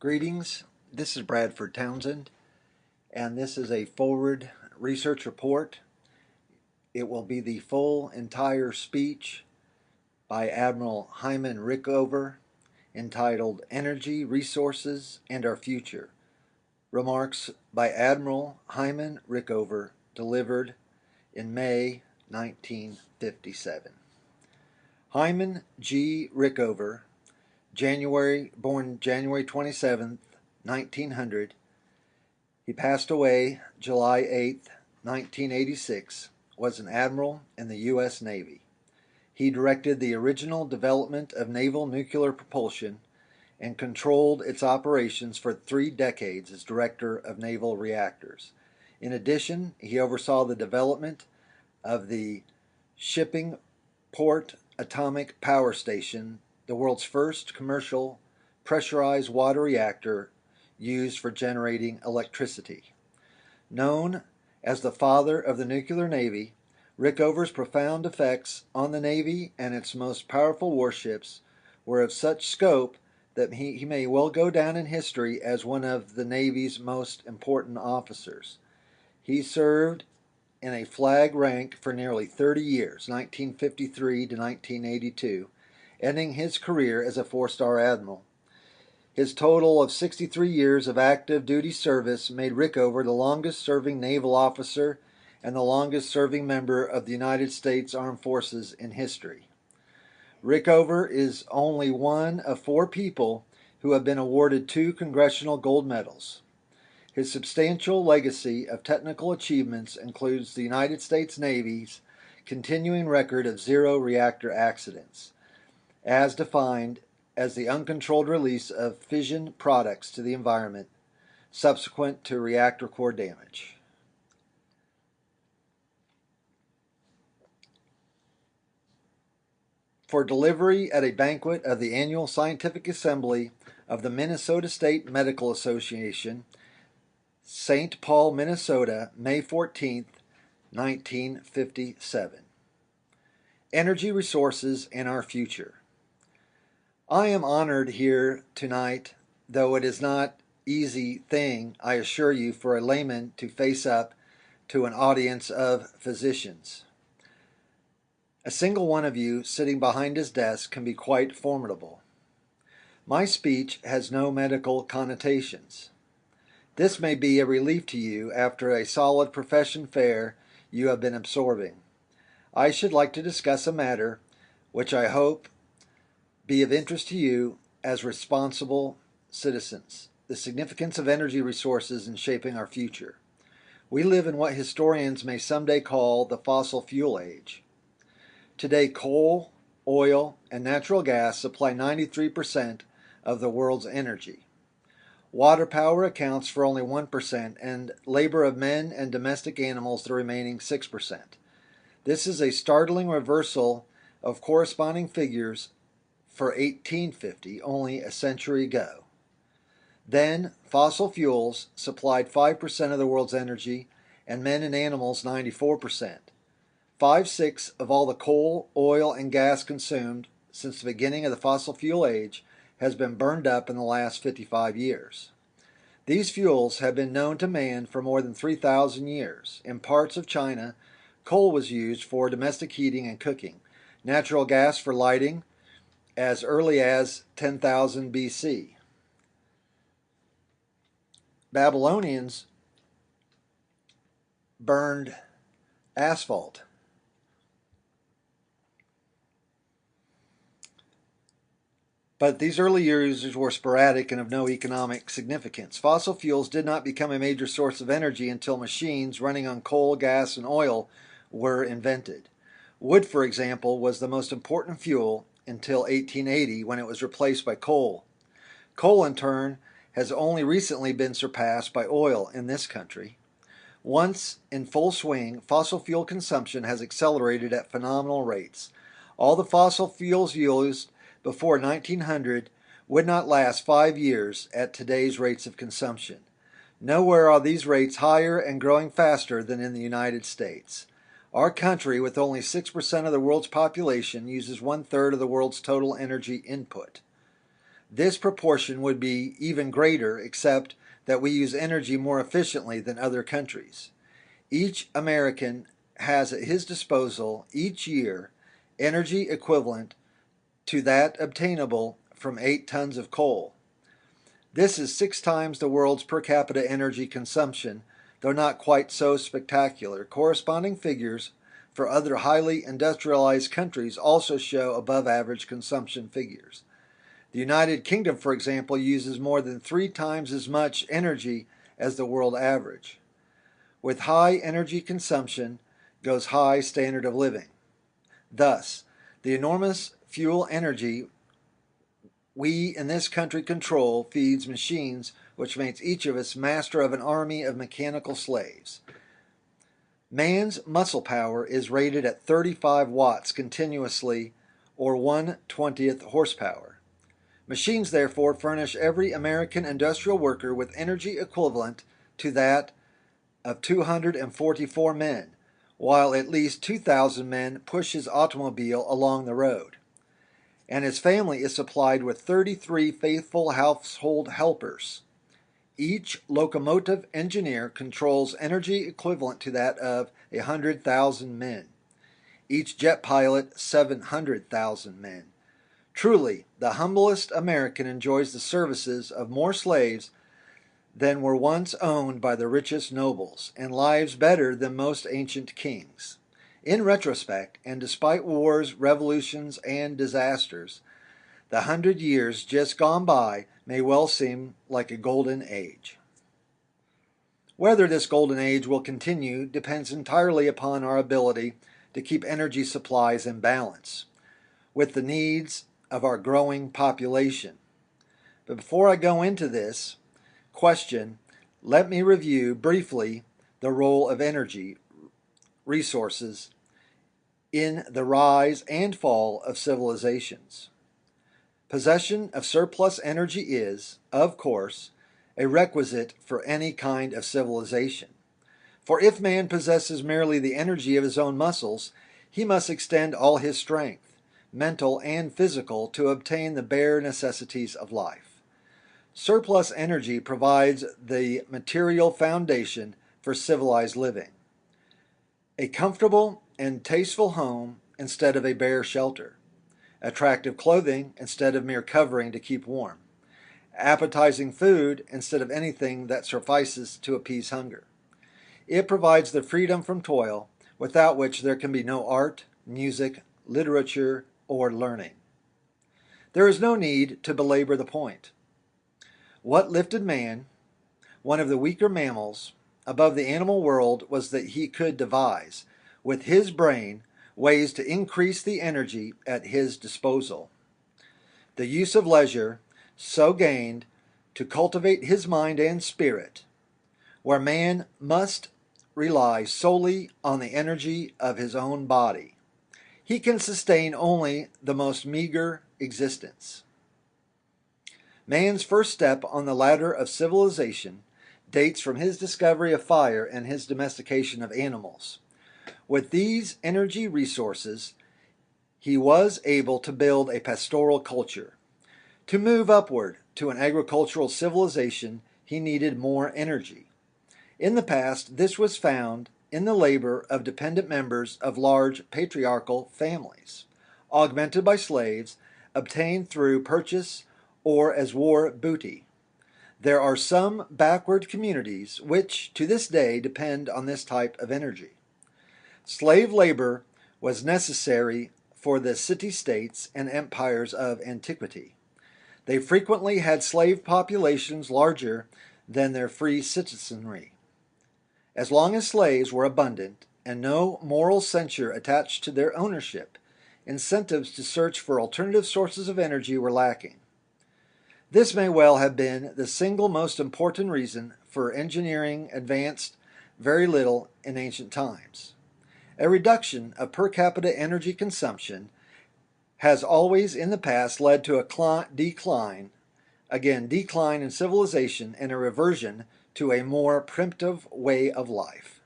Greetings, this is Bradford Townsend, and this is a forward research report. It will be the full entire speech by Admiral Hyman Rickover entitled Energy, Resources, and Our Future. Remarks by Admiral Hyman Rickover delivered in May 1957. Hyman G. Rickover, born January 27, 1900. He passed away July 8, 1986, was an admiral in the U.S. Navy. He directed the original development of naval nuclear propulsion and controlled its operations for 3 decades as director of naval reactors. In addition, he oversaw the development of the Shippingport Atomic Power Station, the world's first commercial pressurized water reactor used for generating electricity. Known as the father of the nuclear navy, Rickover's profound effects on the Navy and its most powerful warships were of such scope that he may well go down in history as one of the Navy's most important officers. He served in a flag rank for nearly 30 years, 1953 to 1982, ending his career as a 4-star admiral. His total of 63 years of active duty service made Rickover the longest-serving naval officer and the longest-serving member of the United States Armed Forces in history. Rickover is only one of 4 people who have been awarded 2 Congressional Gold Medals. His substantial legacy of technical achievements includes the United States Navy's continuing record of 0 reactor accidents, as defined as the uncontrolled release of fission products to the environment subsequent to reactor core damage. For delivery at a banquet of the annual Scientific Assembly of the Minnesota State Medical Association, St. Paul, Minnesota, May 14, 1957. Energy, Resources, and Our Future. I am honored here tonight, though it is not an easy thing, I assure you, for a layman to face up to an audience of physicians. A single one of you sitting behind his desk can be quite formidable. My speech has no medical connotations. This may be a relief to you after a solid profession fare you have been absorbing. I should like to discuss a matter which I hope be of interest to you as responsible citizens: the significance of energy resources in shaping our future. We live in what historians may someday call the fossil fuel age. Today, coal, oil, and natural gas supply 93% of the world's energy. Water power accounts for only 1%, and labor of men and domestic animals the remaining 6%. This is a startling reversal of corresponding figures for 1850, only a century ago. Then, fossil fuels supplied 5% of the world's energy, and men and animals 94%. 5/6 of all the coal, oil, and gas consumed since the beginning of the fossil fuel age has been burned up in the last 55 years. These fuels have been known to man for more than 3,000 years. In parts of China, coal was used for domestic heating and cooking, natural gas for lighting, as early as 10,000 BC. Babylonians burned asphalt. But these early uses were sporadic and of no economic significance. Fossil fuels did not become a major source of energy until machines running on coal, gas, and oil were invented. Wood, for example, was the most important fuel until 1880, when it was replaced by coal. Coal, in turn, has only recently been surpassed by oil in this country. Once in full swing, fossil fuel consumption has accelerated at phenomenal rates. All the fossil fuels used before 1900 would not last 5 years at today's rates of consumption. Nowhere are these rates higher and growing faster than in the United States. Our country, with only 6% of the world's population, uses 1/3 of the world's total energy input. this proportion would be even greater, except that we use energy more efficiently than other countries. Each American has at his disposal each year energy equivalent to that obtainable from 8 tons of coal. This is 6 times the world's per capita energy consumption, though not quite so spectacular. Corresponding figures for other highly industrialized countries also show above average consumption figures. The United Kingdom, for example, uses more than 3 times as much energy as the world average. With high energy consumption goes high standard of living. Thus, the enormous fuel energy we in this country control feeds machines, which makes each of us master of an army of mechanical slaves. Man's muscle power is rated at 35 watts continuously, or 1/20th horsepower. Machines, therefore, furnish every American industrial worker with energy equivalent to that of 244 men, while at least 2,000 men push his automobile along the road. And his family is supplied with 33 faithful household helpers. Each locomotive engineer controls energy equivalent to that of 100,000 men. Each jet pilot 700,000 men. Truly, the humblest American enjoys the services of more slaves than were once owned by the richest nobles, and lives better than most ancient kings. In retrospect, and despite wars, revolutions, and disasters, the 100 years just gone by may well seem like a golden age. Whether this golden age will continue depends entirely upon our ability to keep energy supplies in balance with the needs of our growing population. But before I go into this question, let me review briefly the role of energy resources in the rise and fall of civilizations. Possession of surplus energy is, of course, a requisite for any kind of civilization. For if man possesses merely the energy of his own muscles, he must extend all his strength, mental and physical, to obtain the bare necessities of life. Surplus energy provides the material foundation for civilized living. A comfortable and tasteful home instead of a bare shelter. Attractive clothing instead of mere covering to keep warm. Appetizing food instead of anything that suffices to appease hunger. It provides the freedom from toil, without which there can be no art, music, literature, or learning. There is no need to belabor the point. What lifted man, one of the weaker mammals, above the animal world was that he could devise, with his brain, ways to increase the energy at his disposal. The use of leisure so gained to cultivate his mind and spirit, where man must rely solely on the energy of his own body. He can sustain only the most meager existence. Man's first step on the ladder of civilization dates from his discovery of fire and his domestication of animals. With these energy resources, he was able to build a pastoral culture. To move upward to an agricultural civilization, he needed more energy. In the past, this was found in the labor of dependent members of large patriarchal families, augmented by slaves obtained through purchase or as war booty. There are some backward communities which, to this day, depend on this type of energy. Slave labor was necessary for the city-states and empires of antiquity. They frequently had slave populations larger than their free citizenry. As long as slaves were abundant and no moral censure attached to their ownership, incentives to search for alternative sources of energy were lacking. This may well have been the single most important reason for engineering advanced very little in ancient times. A reduction of per capita energy consumption has always in the past led to a decline in civilization and a reversion to a more primitive way of life.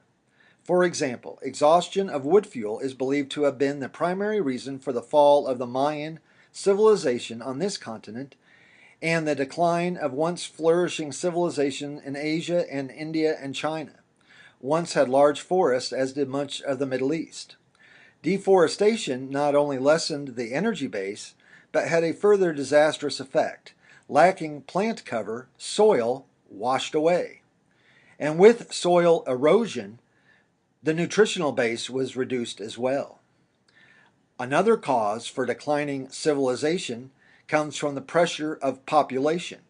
For example, exhaustion of wood fuel is believed to have been the primary reason for the fall of the Mayan civilization on this continent and the decline of once flourishing civilization in Asia and India and China. Once had large forests, as did much of the Middle East. Deforestation not only lessened the energy base, but had a further disastrous effect. Lacking plant cover, soil washed away. And with soil erosion, the nutritional base was reduced as well. Another cause for declining civilization comes from the pressure of population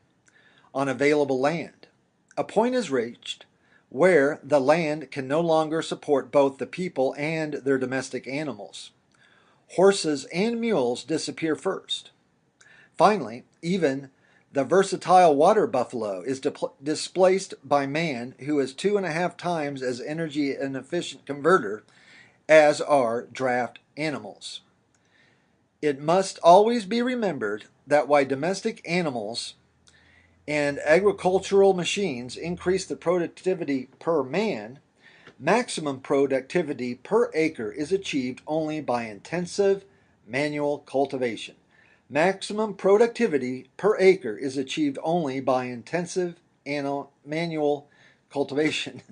on available land. A point is reached where the land can no longer support both the people and their domestic animals. Horses and mules disappear first. Finally, even the versatile water buffalo is displaced by man, who is 2.5 times as energy and efficient converter as are draft animals. It must always be remembered that while domestic animals and agricultural machines increase the productivity per man, maximum productivity per acre is achieved only by intensive manual cultivation. Maximum productivity per acre is achieved only by intensive manual cultivation.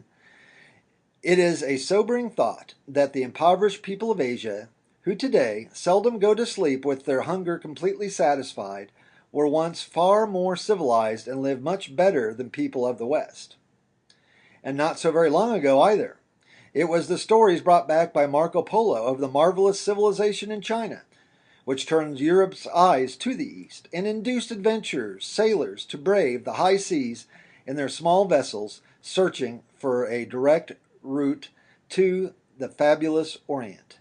It is a sobering thought that the impoverished people of Asia, who today seldom go to sleep with their hunger completely satisfied, were once far more civilized and lived much better than people of the West. And not so very long ago either. It was the stories brought back by Marco Polo of the marvelous civilization in China, which turned Europe's eyes to the East and induced adventurers, sailors, to brave the high seas in their small vessels, searching for a direct route to the fabulous Orient,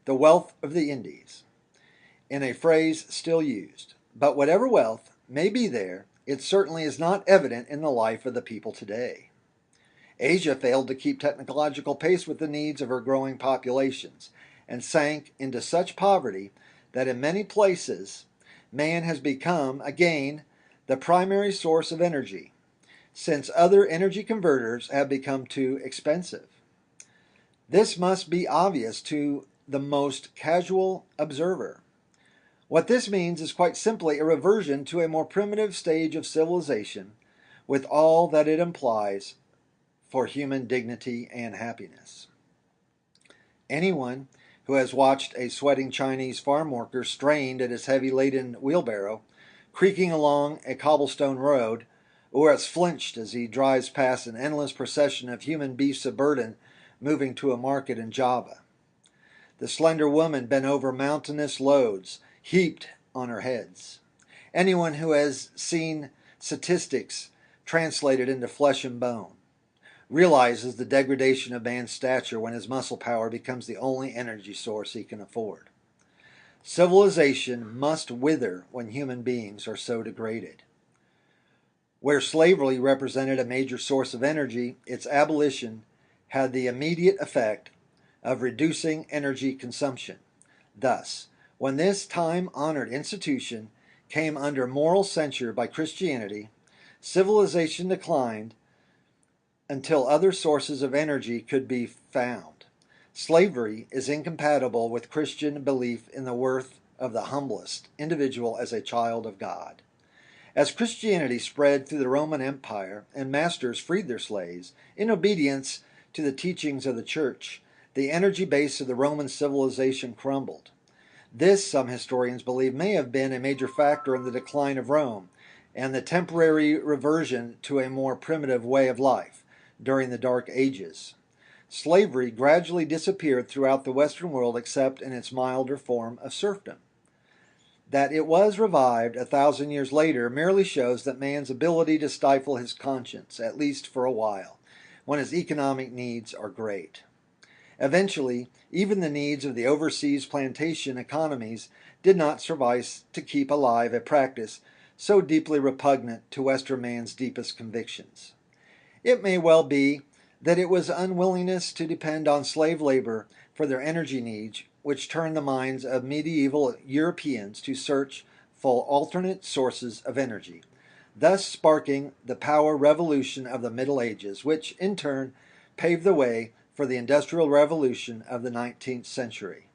the wealth of the Indies, in a phrase still used. But whatever wealth may be there, it certainly is not evident in the life of the people today. Asia failed to keep technological pace with the needs of her growing populations and sank into such poverty that in many places man has become again the primary source of energy, since other energy converters have become too expensive. This must be obvious to the most casual observer. What this means is quite simply a reversion to a more primitive stage of civilization, with all that it implies for human dignity and happiness. Anyone who has watched a sweating Chinese farm worker strained at his heavy-laden wheelbarrow, creaking along a cobblestone road, or has flinched as he drives past an endless procession of human beasts of burden moving to a market in Java. The slender woman bent over mountainous loads heaped on her heads. Anyone who has seen statistics translated into flesh and bone realizes the degradation of man's stature when his muscle power becomes the only energy source he can afford. Civilization must wither when human beings are so degraded. Where slavery represented a major source of energy, its abolition had the immediate effect of reducing energy consumption. Thus, when this time-honored institution came under moral censure by Christianity, civilization declined until other sources of energy could be found. Slavery is incompatible with Christian belief in the worth of the humblest individual as a child of God. As Christianity spread through the Roman Empire and masters freed their slaves, in obedience to the teachings of the Church, the energy base of the Roman civilization crumbled. This, some historians believe, may have been a major factor in the decline of Rome and the temporary reversion to a more primitive way of life during the Dark Ages. Slavery gradually disappeared throughout the Western world except in its milder form of serfdom. That it was revived 1,000 years later merely shows that man's ability to stifle his conscience, at least for a while, when his economic needs are great. Eventually, even the needs of the overseas plantation economies did not suffice to keep alive a practice so deeply repugnant to Western man's deepest convictions. It may well be that it was unwillingness to depend on slave labor for their energy needs which turned the minds of medieval Europeans to search for alternate sources of energy, thus sparking the power revolution of the Middle Ages, which in turn paved the way for the Industrial Revolution of the 19th century.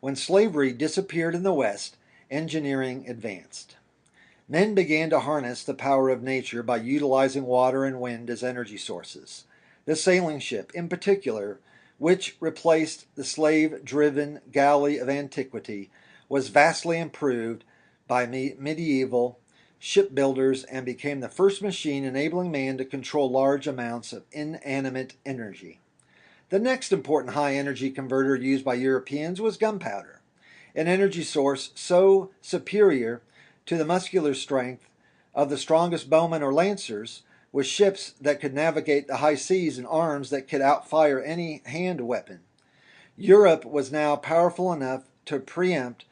When slavery disappeared in the West, engineering advanced. Men began to harness the power of nature by utilizing water and wind as energy sources. The sailing ship, in particular, which replaced the slave-driven galley of antiquity, was vastly improved by medieval shipbuilders and became the first machine enabling man to control large amounts of inanimate energy. The next important high-energy converter used by Europeans was gunpowder, an energy source so superior to the muscular strength of the strongest bowmen or lancers, with ships that could navigate the high seas and arms that could outfire any hand weapon. Europe was now powerful enough to preempt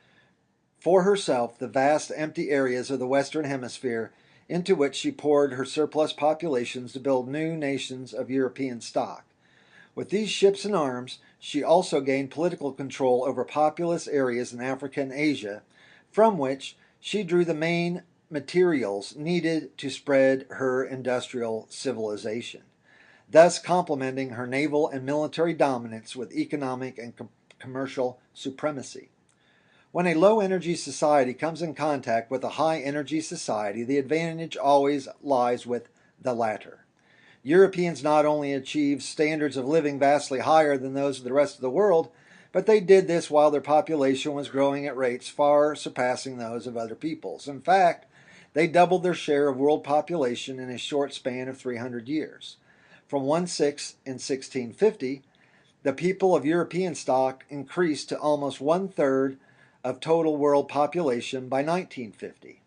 for herself the vast empty areas of the Western Hemisphere into which she poured her surplus populations to build new nations of European stock. With these ships and arms, she also gained political control over populous areas in Africa and Asia, from which she drew the main materials needed to spread her industrial civilization, thus complementing her naval and military dominance with economic and commercial supremacy. When a low-energy society comes in contact with a high-energy society, the advantage always lies with the latter. Europeans not only achieved standards of living vastly higher than those of the rest of the world, but they did this while their population was growing at rates far surpassing those of other peoples. In fact, they doubled their share of world population in a short span of 300 years. From 1/6 in 1650, the people of European stock increased to almost 1/3 of total world population by 1950.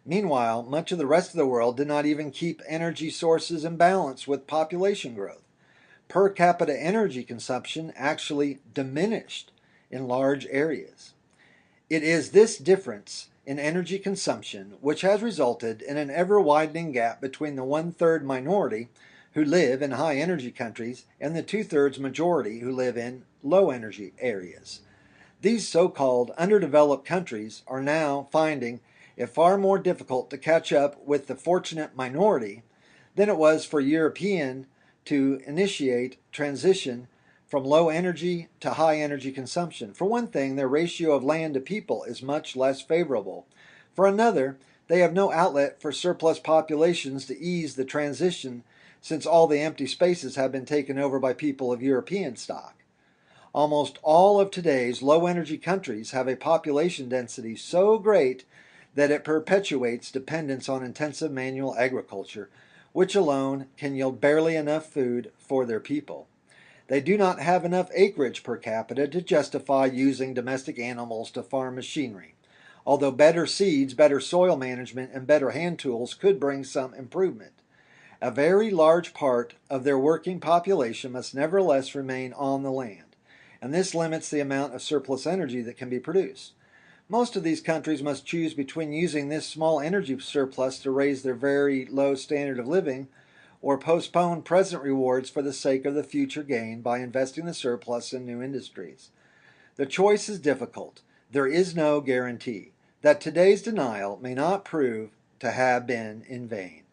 Meanwhile, much of the rest of the world did not even keep energy sources in balance with population growth. Per capita energy consumption actually diminished in large areas. It is this difference in energy consumption which has resulted in an ever-widening gap between the 1/3 minority who live in high-energy countries and the 2/3 majority who live in low-energy areas. These so-called underdeveloped countries are now finding it far more difficult to catch up with the fortunate minority than it was for European to initiate transition from low energy to high energy consumption. For one thing, their ratio of land to people is much less favorable. For another, they have no outlet for surplus populations to ease the transition, since all the empty spaces have been taken over by people of European stock. Almost all of today's low-energy countries have a population density so great that it perpetuates dependence on intensive manual agriculture, which alone can yield barely enough food for their people. They do not have enough acreage per capita to justify using domestic animals to farm machinery, although better seeds, better soil management, and better hand tools could bring some improvement. A very large part of their working population must nevertheless remain on the land, and this limits the amount of surplus energy that can be produced. Most of these countries must choose between using this small energy surplus to raise their very low standard of living or postpone present rewards for the sake of the future gain by investing the surplus in new industries. The choice is difficult. There is no guarantee that today's denial may not prove to have been in vain.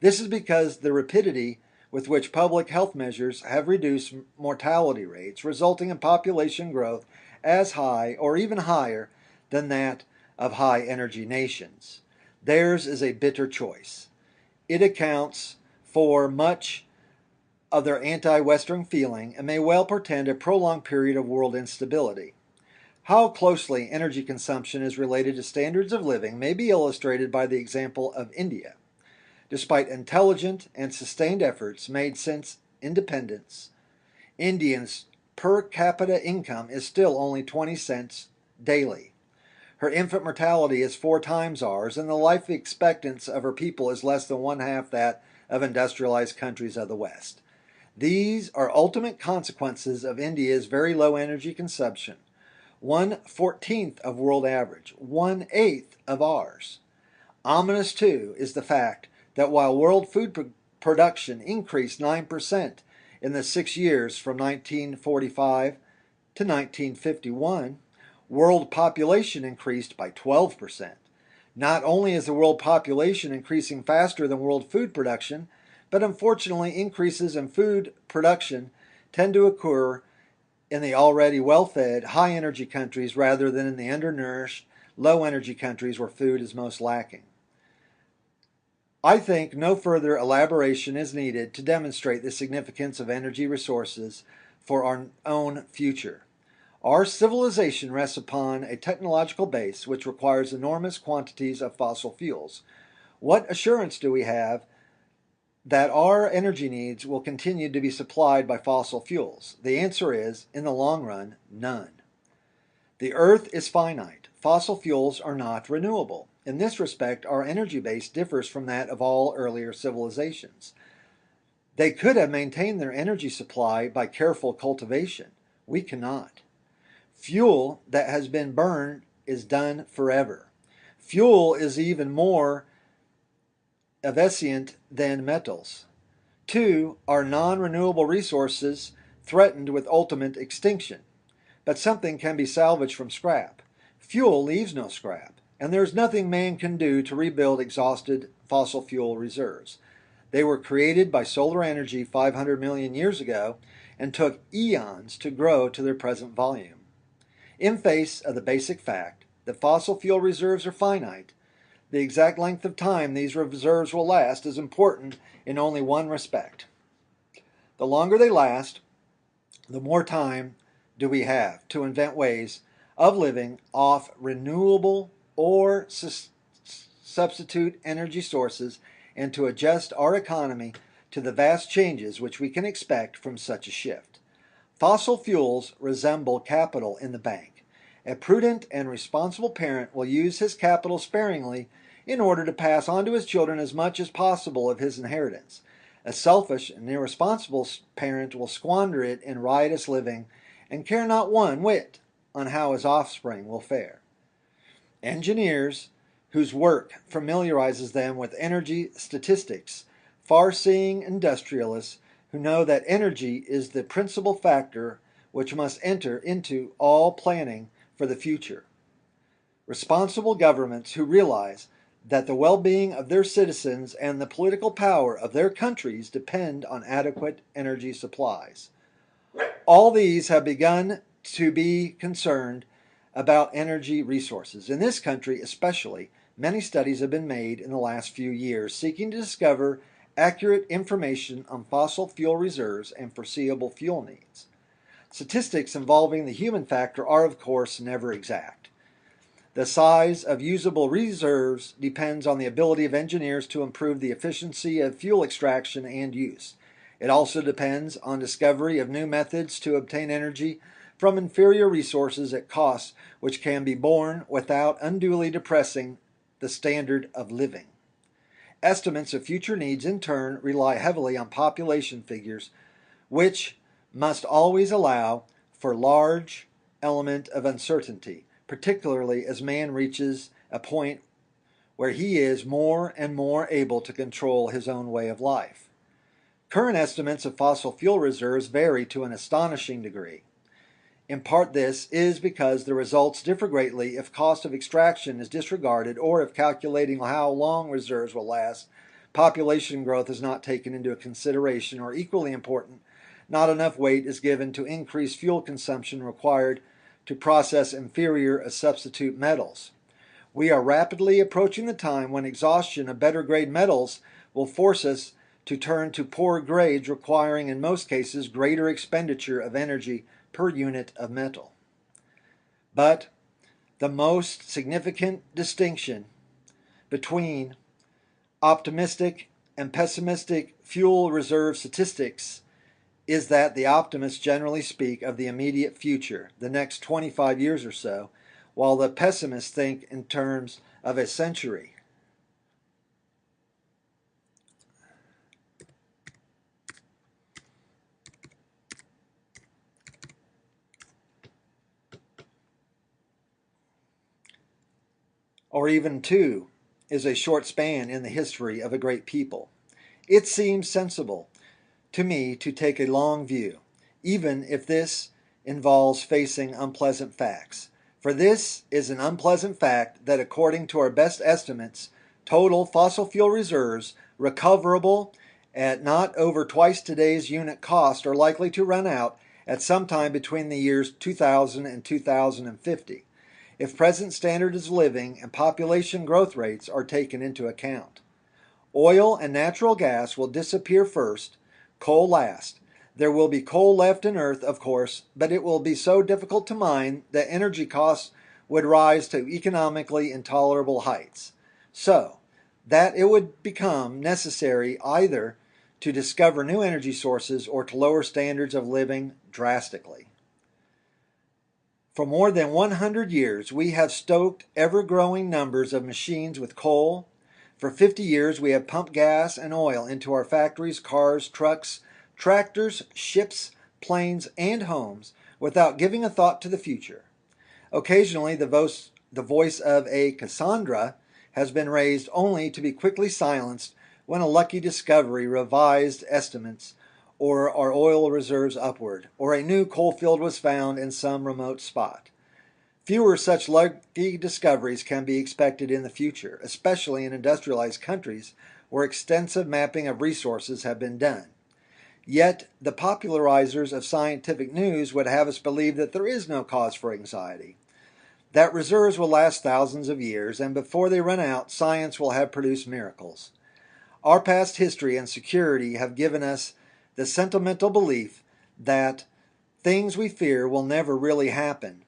This is because the rapidity with which public health measures have reduced mortality rates, resulting in population growth as high or even higher than that of high-energy nations. Theirs is a bitter choice. It accounts for much of their anti-Western feeling and may well portend a prolonged period of world instability. How closely energy consumption is related to standards of living may be illustrated by the example of India. Despite intelligent and sustained efforts made since independence, Indians' per capita income is still only 20 cents daily. Her infant mortality is 4 times ours, and the life expectancy of her people is less than 1/2 that of industrialized countries of the West. These are ultimate consequences of India's very low energy consumption. 1/14 of world average, 1/8 of ours. Ominous, too, is the fact that while world food production increased 9% in the 6 years from 1945 to 1951, world population increased by 12%. Not only is the world population increasing faster than world food production, but unfortunately increases in food production tend to occur in the already well-fed, high-energy countries rather than in the undernourished, low-energy countries where food is most lacking. I think no further elaboration is needed to demonstrate the significance of energy resources for our own future. Our civilization rests upon a technological base which requires enormous quantities of fossil fuels. What assurance do we have that our energy needs will continue to be supplied by fossil fuels? The answer is, in the long run, none. The Earth is finite. Fossil fuels are not renewable. In this respect, our energy base differs from that of all earlier civilizations. They could have maintained their energy supply by careful cultivation. We cannot. Fuel that has been burned is done forever. Fuel is even more efficient than metals. 2 are non-renewable resources threatened with ultimate extinction. But something can be salvaged from scrap. Fuel leaves no scrap, and there is nothing man can do to rebuild exhausted fossil fuel reserves. They were created by solar energy 500 million years ago and took eons to grow to their present volume. In face of the basic fact that fossil fuel reserves are finite, the exact length of time these reserves will last is important in only one respect. The longer they last, the more time do we have to invent ways of living off renewable or substitute energy sources and to adjust our economy to the vast changes which we can expect from such a shift. Fossil fuels resemble capital in the bank. A prudent and responsible parent will use his capital sparingly in order to pass on to his children as much as possible of his inheritance. A selfish and irresponsible parent will squander it in riotous living and care not one whit on how his offspring will fare. Engineers whose work familiarizes them with energy statistics, far-seeing industrialists who know that energy is the principal factor which must enter into all planning for the future. Responsible governments who realize that the well-being of their citizens and the political power of their countries depend on adequate energy supplies. All these have begun to be concerned about energy resources. In this country especially, many studies have been made in the last few years seeking to discover accurate information on fossil fuel reserves and foreseeable fuel needs. Statistics involving the human factor are, of course, never exact. The size of usable reserves depends on the ability of engineers to improve the efficiency of fuel extraction and use. It also depends on discovery of new methods to obtain energy from inferior resources at costs which can be borne without unduly depressing the standard of living. Estimates of future needs, in turn, rely heavily on population figures, which must always allow for large element of uncertainty, particularly as man reaches a point where he is more and more able to control his own way of life. Current estimates of fossil fuel reserves vary to an astonishing degree. In part, this is because the results differ greatly if cost of extraction is disregarded or if calculating how long reserves will last, population growth is not taken into consideration, or equally important, not enough weight is given to increased fuel consumption required to process inferior substitute metals. We are rapidly approaching the time when exhaustion of better grade metals will force us to turn to poorer grades, requiring in most cases greater expenditure of energy per unit of metal. But the most significant distinction between optimistic and pessimistic fuel reserve statistics is that the optimists generally speak of the immediate future, the next 25 years or so, while the pessimists think in terms of a century. Or even two is a short span in the history of a great people. It seems sensible to me to take a long view, even if this involves facing unpleasant facts. For this is an unpleasant fact that according to our best estimates, total fossil fuel reserves recoverable at not over twice today's unit cost are likely to run out at some time between the years 2000 and 2050, if present standards of living and population growth rates are taken into account. Oil and natural gas will disappear first, coal last. There will be coal left in Earth, of course, but it will be so difficult to mine that energy costs would rise to economically intolerable heights. So, that it would become necessary either to discover new energy sources or to lower standards of living drastically. For more than 100 years, we have stoked ever-growing numbers of machines with coal. For 50 years, we have pumped gas and oil into our factories, cars, trucks, tractors, ships, planes, and homes without giving a thought to the future. Occasionally, the voice of a Cassandra has been raised only to be quickly silenced when a lucky discovery revised estimates or our oil reserves upward, or a new coal field was found in some remote spot. Fewer such lucky discoveries can be expected in the future, especially in industrialized countries where extensive mapping of resources have been done. Yet, the popularizers of scientific news would have us believe that there is no cause for anxiety, that reserves will last thousands of years, and before they run out, science will have produced miracles. Our past history and security have given us the sentimental belief that things we fear will never really happen,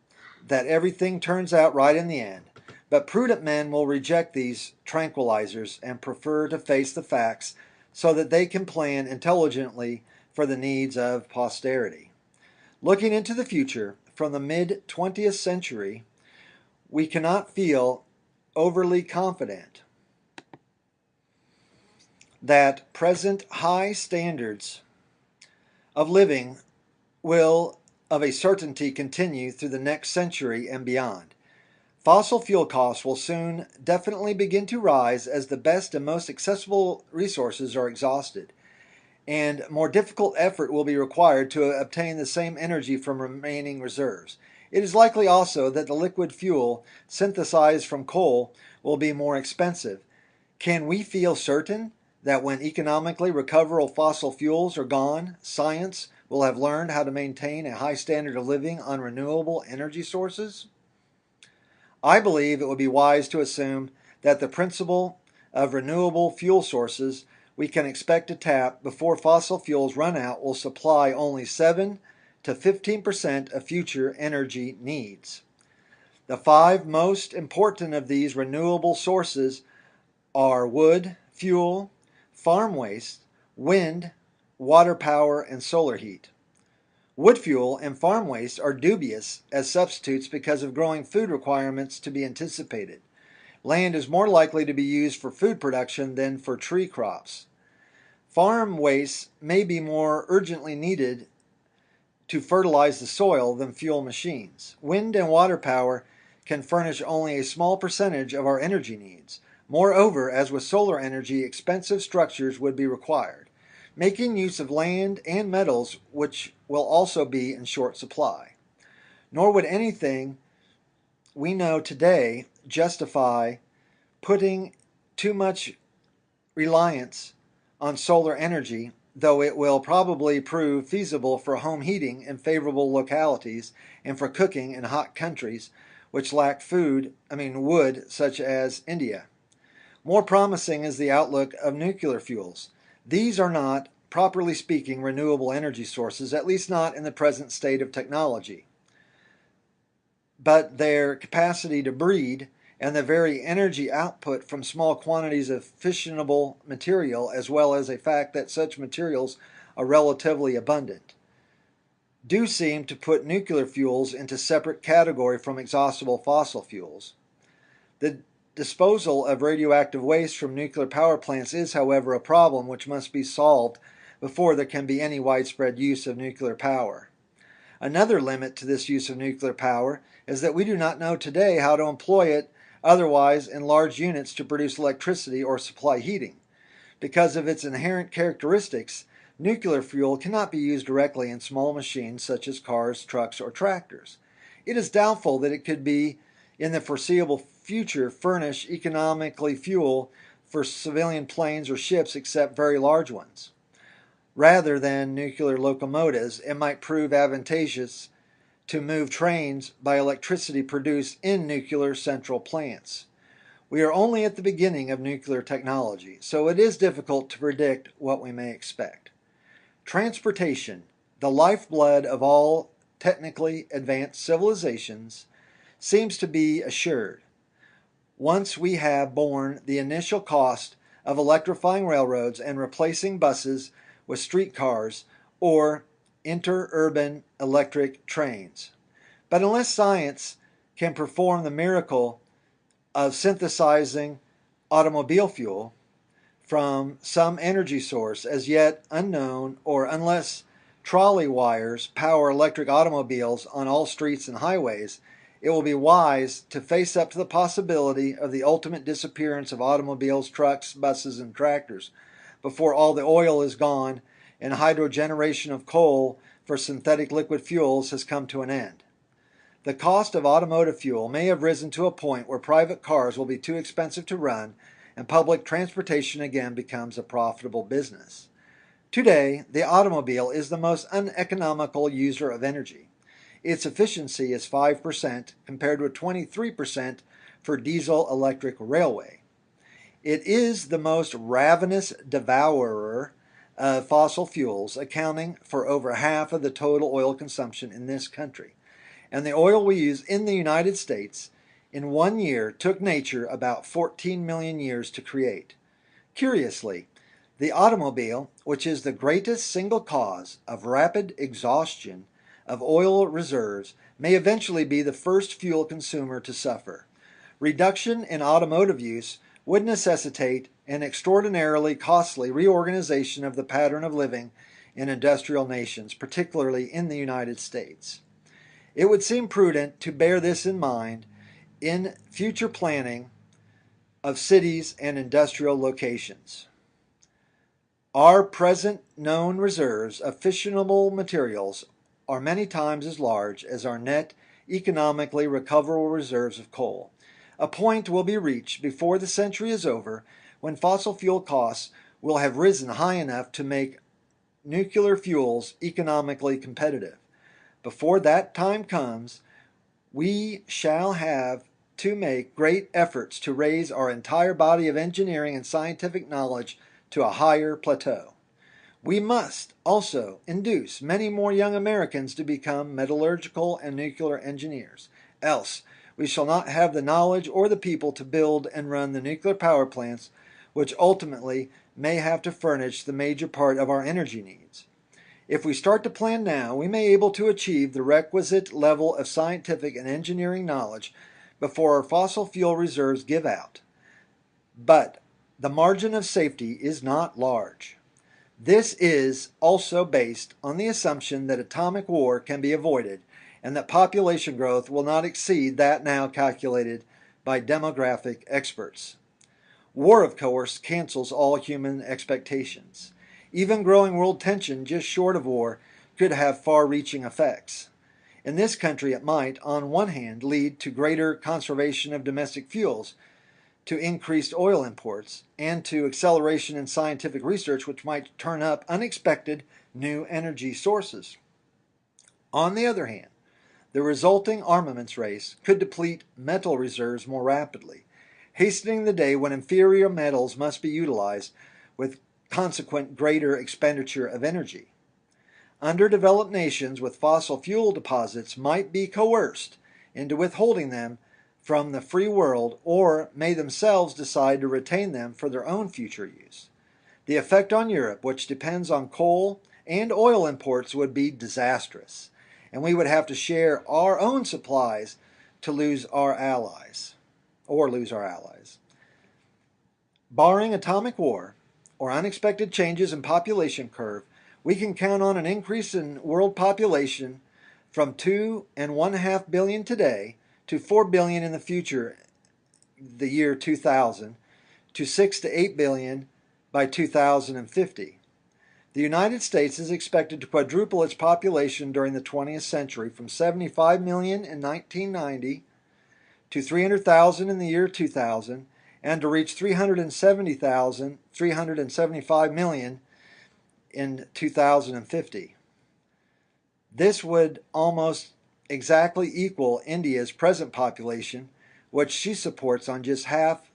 that everything turns out right in the end. But prudent men will reject these tranquilizers and prefer to face the facts so that they can plan intelligently for the needs of posterity. Looking into the future, from the mid-20th century, we cannot feel overly confident that present high standards of living will of a certainty continue through the next century and beyond. Fossil fuel costs will soon definitely begin to rise as the best and most accessible resources are exhausted, and more difficult effort will be required to obtain the same energy from remaining reserves. It is likely also that the liquid fuel synthesized from coal will be more expensive. Can we feel certain that when economically recoverable fossil fuels are gone, science will have learned how to maintain a high standard of living on renewable energy sources? I believe it would be wise to assume that the principle of renewable fuel sources we can expect to tap before fossil fuels run out will supply only 7 to 15% of future energy needs. The 5 most important of these renewable sources are wood, fuel, farm waste, wind, water power, and solar heat. Wood fuel and farm waste are dubious as substitutes because of growing food requirements to be anticipated. Land is more likely to be used for food production than for tree crops. Farm waste may be more urgently needed to fertilize the soil than fuel machines. Wind and water power can furnish only a small percentage of our energy needs. Moreover, as with solar energy, expensive structures would be required, making use of land and metals which will also be in short supply. Nor would anything we know today justify putting too much reliance on solar energy, though it will probably prove feasible for home heating in favorable localities and for cooking in hot countries which lack wood, such as India. More promising is the outlook of nuclear fuels. These are not, properly speaking, renewable energy sources, at least not in the present state of technology. But their capacity to breed and the very energy output from small quantities of fissionable material, as well as a fact that such materials are relatively abundant, do seem to put nuclear fuels into separate category from exhaustible fossil fuels. The disposal of radioactive waste from nuclear power plants is, however, a problem which must be solved before there can be any widespread use of nuclear power. Another limit to this use of nuclear power is that we do not know today how to employ it otherwise in large units to produce electricity or supply heating. Because of its inherent characteristics, nuclear fuel cannot be used directly in small machines such as cars, trucks, or tractors. It is doubtful that it could be, in the foreseeable future, furnish economically fuel for civilian planes or ships except very large ones. Rather than nuclear locomotives, it might prove advantageous to move trains by electricity produced in nuclear central plants. We are only at the beginning of nuclear technology, so it is difficult to predict what we may expect. Transportation, the lifeblood of all technically advanced civilizations, seems to be assured. Once we have borne the initial cost of electrifying railroads and replacing buses with streetcars or interurban electric trains. But unless science can perform the miracle of synthesizing automobile fuel from some energy source as yet unknown, or unless trolley wires power electric automobiles on all streets and highways, it will be wise to face up to the possibility of the ultimate disappearance of automobiles, trucks, buses, and tractors before all the oil is gone and hydrogenation of coal for synthetic liquid fuels has come to an end. The cost of automotive fuel may have risen to a point where private cars will be too expensive to run and public transportation again becomes a profitable business. Today, the automobile is the most uneconomical user of energy. Its efficiency is 5% compared with 23% for diesel-electric railway. It is the most ravenous devourer of fossil fuels, accounting for over half of the total oil consumption in this country. And the oil we use in the United States in 1 year took nature about 14 million years to create. Curiously, the automobile, which is the greatest single cause of rapid exhaustion of oil reserves, may eventually be the first fuel consumer to suffer. Reduction in automotive use would necessitate an extraordinarily costly reorganization of the pattern of living in industrial nations, particularly in the United States. It would seem prudent to bear this in mind in future planning of cities and industrial locations. Our present known reserves of fissionable materials are many times as large as our net economically recoverable reserves of coal. A point will be reached before the century is over when fossil fuel costs will have risen high enough to make nuclear fuels economically competitive. Before that time comes, we shall have to make great efforts to raise our entire body of engineering and scientific knowledge to a higher plateau. We must also induce many more young Americans to become metallurgical and nuclear engineers. Else, we shall not have the knowledge or the people to build and run the nuclear power plants, which ultimately may have to furnish the major part of our energy needs. If we start to plan now, we may be able to achieve the requisite level of scientific and engineering knowledge before our fossil fuel reserves give out. But the margin of safety is not large. This is also based on the assumption that atomic war can be avoided and that population growth will not exceed that now calculated by demographic experts. War, of course, cancels all human expectations. Even growing world tension just short of war could have far-reaching effects. In this country, it might, on one hand, lead to greater conservation of domestic fuels, to increased oil imports, and to acceleration in scientific research which might turn up unexpected new energy sources. On the other hand, the resulting armaments race could deplete metal reserves more rapidly, hastening the day when inferior metals must be utilized with consequent greater expenditure of energy. Underdeveloped nations with fossil fuel deposits might be coerced into withholding them from the free world, or may themselves decide to retain them for their own future use. The effect on Europe, which depends on coal and oil imports, would be disastrous, and we would have to share our own supplies to lose our allies. Barring atomic war or unexpected changes in population curve, we can count on an increase in world population from 2.5 billion today to 4 billion in the future, the year 2000, to 6 to 8 billion by 2050. The United States is expected to quadruple its population during the 20th century from 75 million in 1990 to 300,000 in the year 2000 and to reach 375 million in 2050. This would almost exactly equal India's present population, which she supports on just half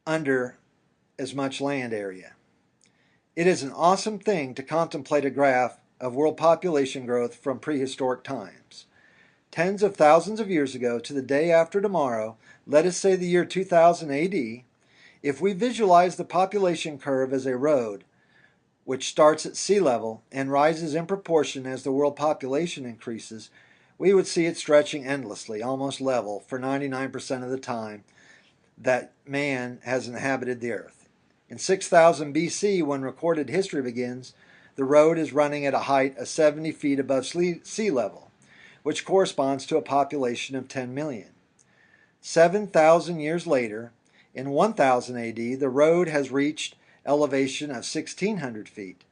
under as much land area. It is an awesome thing to contemplate a graph of world population growth from prehistoric times. Tens of thousands of years ago to the day after tomorrow, let us say the year 2000 AD, if we visualize the population curve as a road, which starts at sea level and rises in proportion as the world population increases, we would see it stretching endlessly, almost level, for 99% of the time that man has inhabited the earth. In 6000 BC, when recorded history begins, the road is running at a height of 70 feet above sea level, which corresponds to a population of 10 million. 7,000 years later, in 1000 AD, the road has reached elevation of 1,600 feet.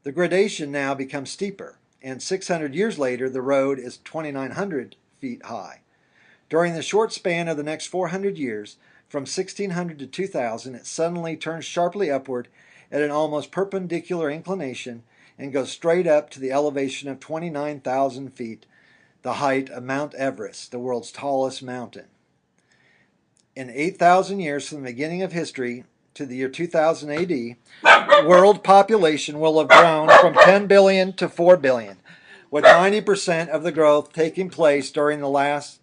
The gradation now becomes steeper, and 600 years later, the road is 2,900 feet high. During the short span of the next 400 years, from 1600 to 2000, it suddenly turns sharply upward at an almost perpendicular inclination and goes straight up to the elevation of 29,000 feet, the height of Mount Everest, the world's tallest mountain. In 8,000 years from the beginning of history to the year 2000 AD, world population will have grown from 10 billion to 4 billion, with 90% of the growth taking place during the last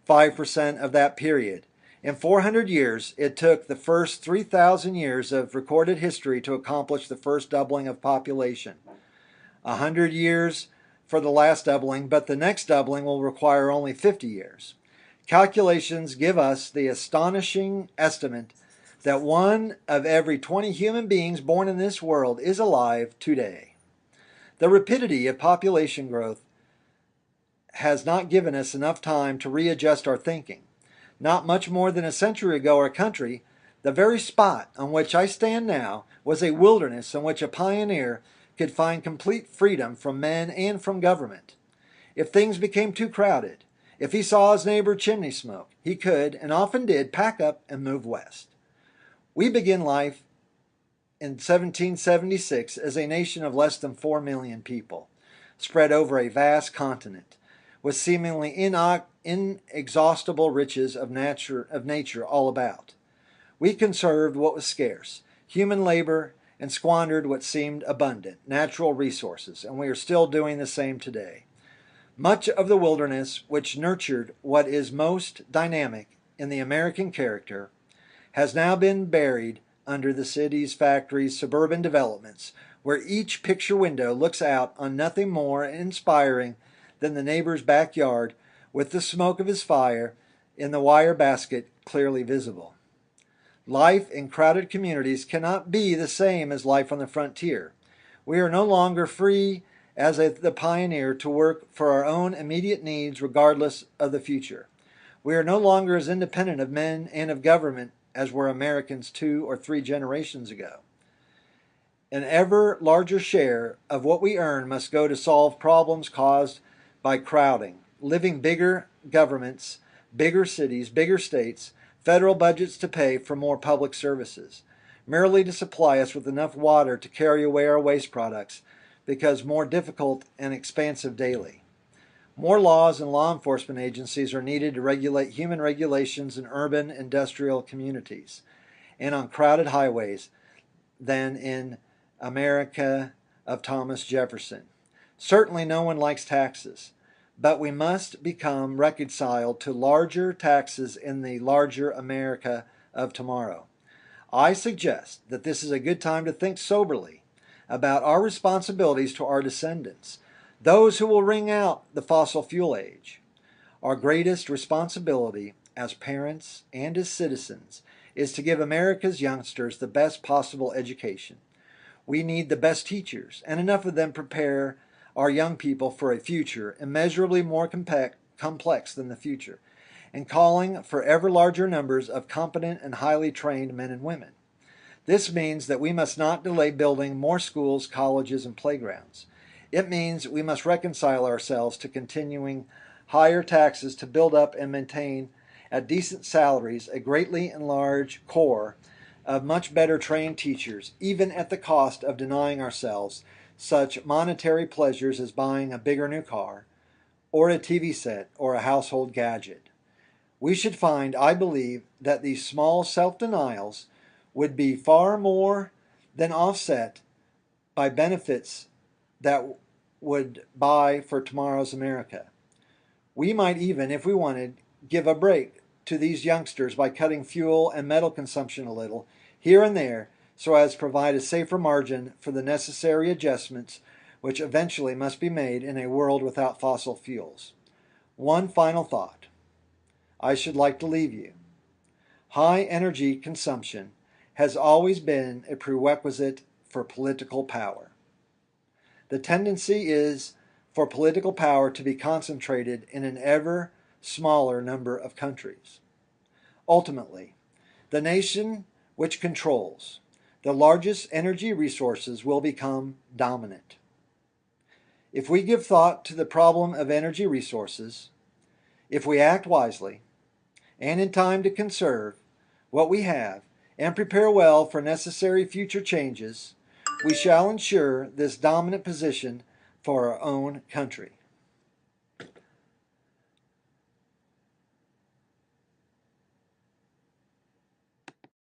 5% of that period. In 400 years, it took the first 3,000 years of recorded history to accomplish the first doubling of population. 100 years for the last doubling, but the next doubling will require only 50 years. Calculations give us the astonishing estimate that 1 of every 20 human beings born in this world is alive today. The rapidity of population growth has not given us enough time to readjust our thinking. Not much more than a century ago, our country, the very spot on which I stand now, was a wilderness in which a pioneer could find complete freedom from men and from government. If things became too crowded, if he saw his neighbor chimney smoke, he could, and often did, pack up and move west. We begin life in 1776 as a nation of less than 4 million people, spread over a vast continent, with seemingly inexhaustible riches of nature all about. We conserved what was scarce, human labor, and squandered what seemed abundant, natural resources, and we are still doing the same today. Much of the wilderness, which nurtured what is most dynamic in the American character, has now been buried under the cities, factories, suburban developments, where each picture window looks out on nothing more inspiring than the neighbor's backyard with the smoke of his fire in the wire basket clearly visible. Life in crowded communities cannot be the same as life on the frontier. We are no longer free as the pioneer to work for our own immediate needs regardless of the future. We are no longer as independent of men and of government as were Americans 2 or 3 generations ago. An ever larger share of what we earn must go to solve problems caused by crowding, living bigger governments, bigger cities, bigger states, federal budgets to pay for more public services, merely to supply us with enough water to carry away our waste products, because more difficult and expansive daily. More laws and law enforcement agencies are needed to regulate human regulations in urban industrial communities and on crowded highways than in America of Thomas Jefferson. Certainly no one likes taxes, but we must become reconciled to larger taxes in the larger America of tomorrow. I suggest that this is a good time to think soberly about our responsibilities to our descendants, those who will ring out the fossil fuel age. Our greatest responsibility as parents and as citizens is to give America's youngsters the best possible education. We need the best teachers, and enough of them prepare our young people for a future immeasurably more complex than the future, and calling for ever larger numbers of competent and highly trained men and women. This means that we must not delay building more schools, colleges, and playgrounds. It means we must reconcile ourselves to continuing higher taxes to build up and maintain at decent salaries a greatly enlarged corps of much better trained teachers, even at the cost of denying ourselves such monetary pleasures as buying a bigger new car, or a TV set, or a household gadget. We should find, I believe, that these small self-denials would be far more than offset by benefits that would buy for tomorrow's America. We might even, if we wanted, give a break to these youngsters by cutting fuel and metal consumption a little here and there so as to provide a safer margin for the necessary adjustments which eventually must be made in a world without fossil fuels. One final thought I should like to leave you. High energy consumption has always been a prerequisite for political power. The tendency is for political power to be concentrated in an ever smaller number of countries. Ultimately, the nation which controls the largest energy resources will become dominant. If we give thought to the problem of energy resources, if we act wisely, and in time to conserve what we have and prepare well for necessary future changes, we shall ensure this dominant position for our own country.